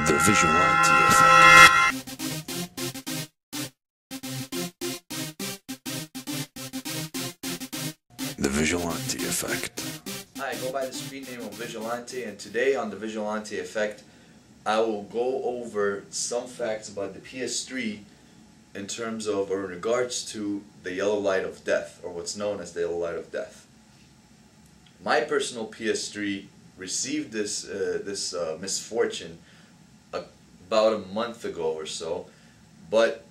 The Vigilante Effect. The Vigilante Effect. Hi, I go by the screen name of Vigilante, and today on the Vigilante Effect I will go over some facts about the PS3 in terms of, or in regards to, the yellow light of death, or what's known as the yellow light of death. My personal PS3 received this misfortune about a month ago or so, but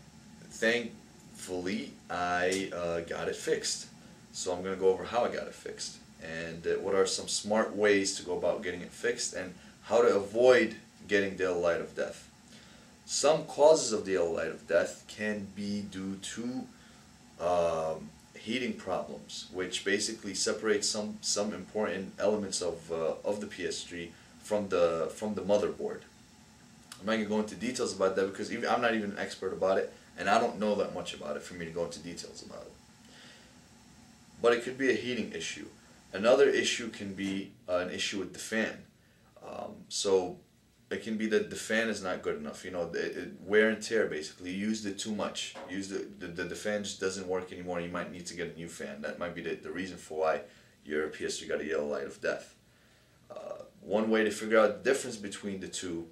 thankfully I got it fixed. So I'm going to go over how I got it fixed, and what are some smart ways to go about getting it fixed, and how to avoid getting the yellow light of death. Some causes of the yellow light of death can be due to heating problems, which basically separates some important elements of the PS3 from the motherboard. I'm not going to go into details about that because I'm not even an expert about it, and I don't know that much about it for me to go into details about it. But it could be a heating issue. Another issue can be an issue with the fan. So it can be that the fan is not good enough. You know, wear and tear basically. You used it too much. The fan just doesn't work anymore. You might need to get a new fan. That might be the reason for why your PS3 got a yellow light of death. One way to figure out the difference between the two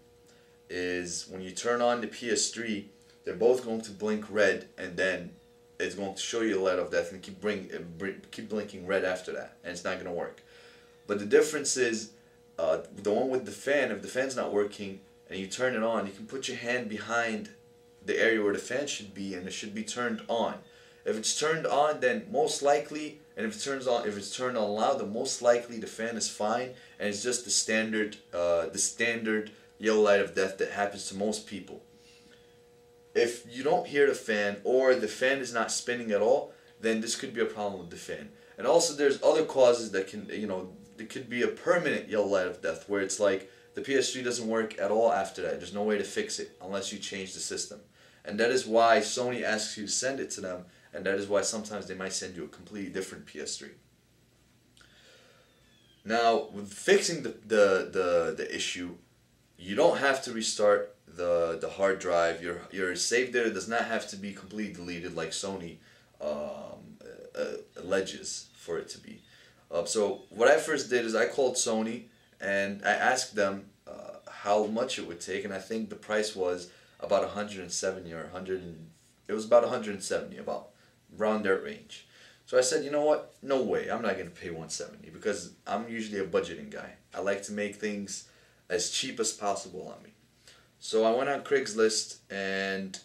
is when you turn on the PS3, they're both going to blink red, and then it's going to show you a light of death and keep blinking red after that, and it's not going to work. But the difference is, the one with the fan, if the fan's not working and you turn it on, you can put your hand behind the area where the fan should be, and it should be turned on. If it's turned on, then most likely, and if it's turned on loud, then most likely the fan is fine, and it's just the standard yellow light of death that happens to most people. If you don't hear the fan, or the fan is not spinning at all, then this could be a problem with the fan. And also there's other causes that can, it could be a permanent yellow light of death, where it's like the PS3 doesn't work at all after that. There's no way to fix it unless you change the system. And that is why Sony asks you to send it to them, and that is why sometimes they might send you a completely different PS3. Now, with fixing the issue, you don't have to restart the hard drive. Your save data does not have to be completely deleted like Sony alleges for it to be. So what I first did is I called Sony and I asked them how much it would take, and I think the price was about 170 or 100. It was about 170, about around that range. So I said, you know what? No way. I'm not going to pay 170 because I'm usually a budgeting guy. I like to make things as cheap as possible on me. So I went on Craigslist, and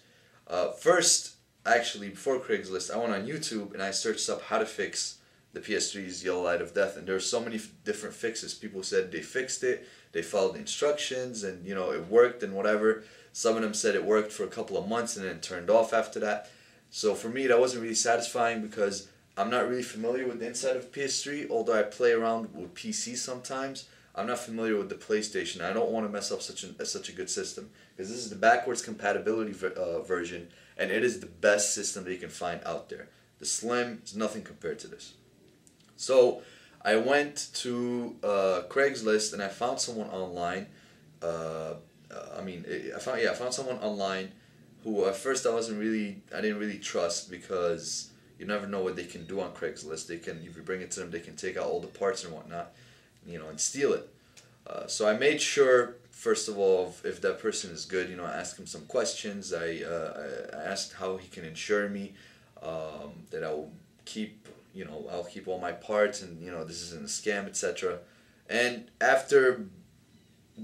first, actually before Craigslist, I went on YouTube and I searched up how to fix the PS3's yellow light of death, and there are so many different fixes. People said they fixed it, they followed the instructions, and it worked and whatever. Some of them said it worked for a couple of months and then turned off after that. So for me, that wasn't really satisfying because I'm not really familiar with the inside of PS3, although I play around with PC sometimes. I'm not familiar with the PlayStation. I don't want to mess up such a good system, because this is the backwards compatibility version, and it is the best system that you can find out there. The Slim is nothing compared to this. So I went to Craigslist and I found someone online. I found someone online who at first I didn't really trust, because you never know what they can do on Craigslist. If you bring it to them, they can take out all the parts and whatnot, and steal it. So I made sure, first of all, if that person is good, I asked him some questions. I asked how he can insure me, that I will keep, I'll keep all my parts, and this isn't a scam, etc. And after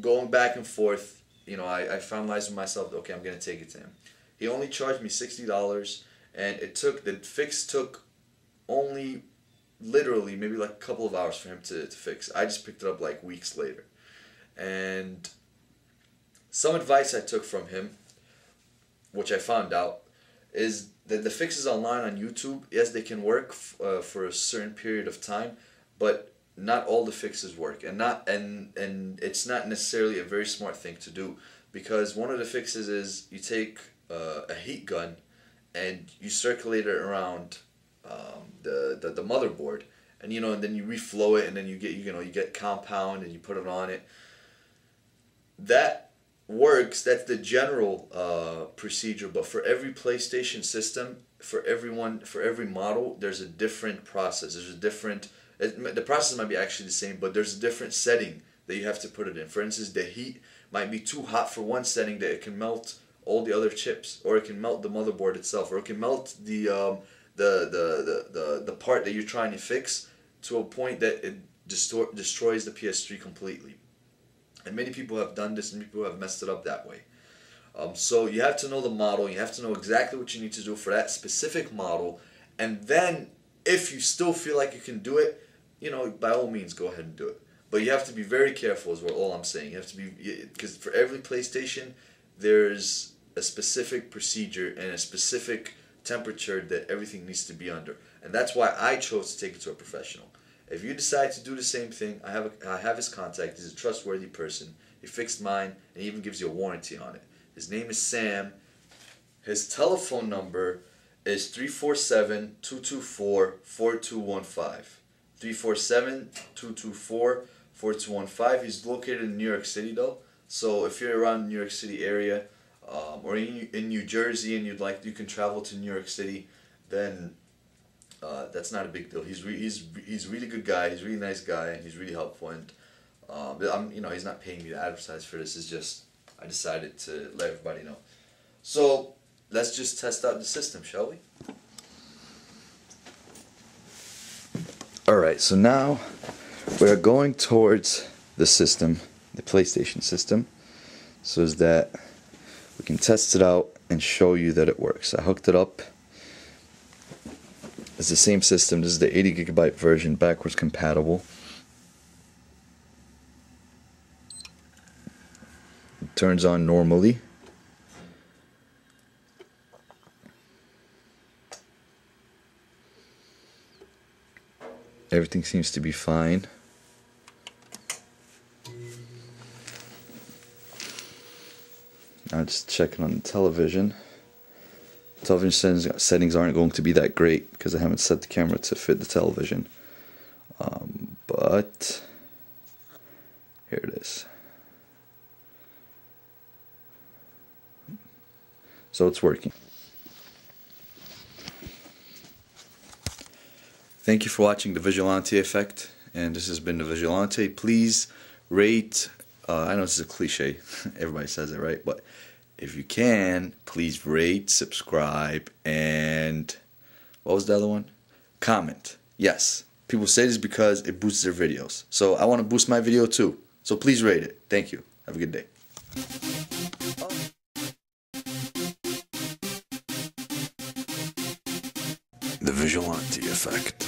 going back and forth, I finalized with myself, okay, I'm gonna take it to him. He only charged me $60, and the fix took only literally maybe like a couple of hours for him to fix. I just picked it up like weeks later. And some advice I took from him, which I found out, is that the fixes online on YouTube, yes, they can work for a certain period of time, but not all the fixes work, and it's not necessarily a very smart thing to do, because one of the fixes is you take a heat gun and you circulate it around the motherboard, and and then you reflow it, and then you get compound and you put it on it. That works, that's the general procedure, but for every PlayStation system, for every model, there's a different process. There's a different, the process might be actually the same, but there's a different setting that you have to put it in. For instance, the heat might be too hot for one setting that it can melt all the other chips, or it can melt the motherboard itself, or it can melt the part that you're trying to fix to a point that it destroys the PS3 completely. And many people have done this, and people have messed it up that way. So you have to know the model, you have to know exactly what you need to do for that specific model, and then if you still feel like you can do it, you know, by all means go ahead and do it. But you have to be very careful is what all I'm saying. You have to be, because for every PlayStation there's a specific procedure and a specific temperature that everything needs to be under. And that's why I chose to take it to a professional. If you decide to do the same thing, I have his contact. He's a trustworthy person. He fixed mine, and he even gives you a warranty on it. His name is Sam. His telephone number is 347-224-4215. 347-224-4215. He's located in New York City, though. So if you're around the New York City area, or in New Jersey, and you can travel to New York City, then that's not a big deal. He's a really good guy. He's a really nice guy, and he's really helpful. And he's not paying me to advertise for this. It's just I decided to let everybody know. So let's just test out the system, shall we? Alright, so now we're going towards the system, the PlayStation system, so that we can test it out and show you that it works. I hooked it up. It's the same system. This is the 80 gigabyte version, backwards compatible. It turns on normally. Everything seems to be fine. Now just checking on the television. Television settings aren't going to be that great because I haven't set the camera to fit the television. But here it is. So it's working. Thank you for watching the Vigilante Effect, and this has been the Vigilante. Please rate, I know this is a cliche, everybody says it, right? But if you can, please rate, subscribe, and what was the other one? Comment. Yes, people say this because it boosts their videos. So I want to boost my video too. So please rate it. Thank you. Have a good day. The Vigilante Effect.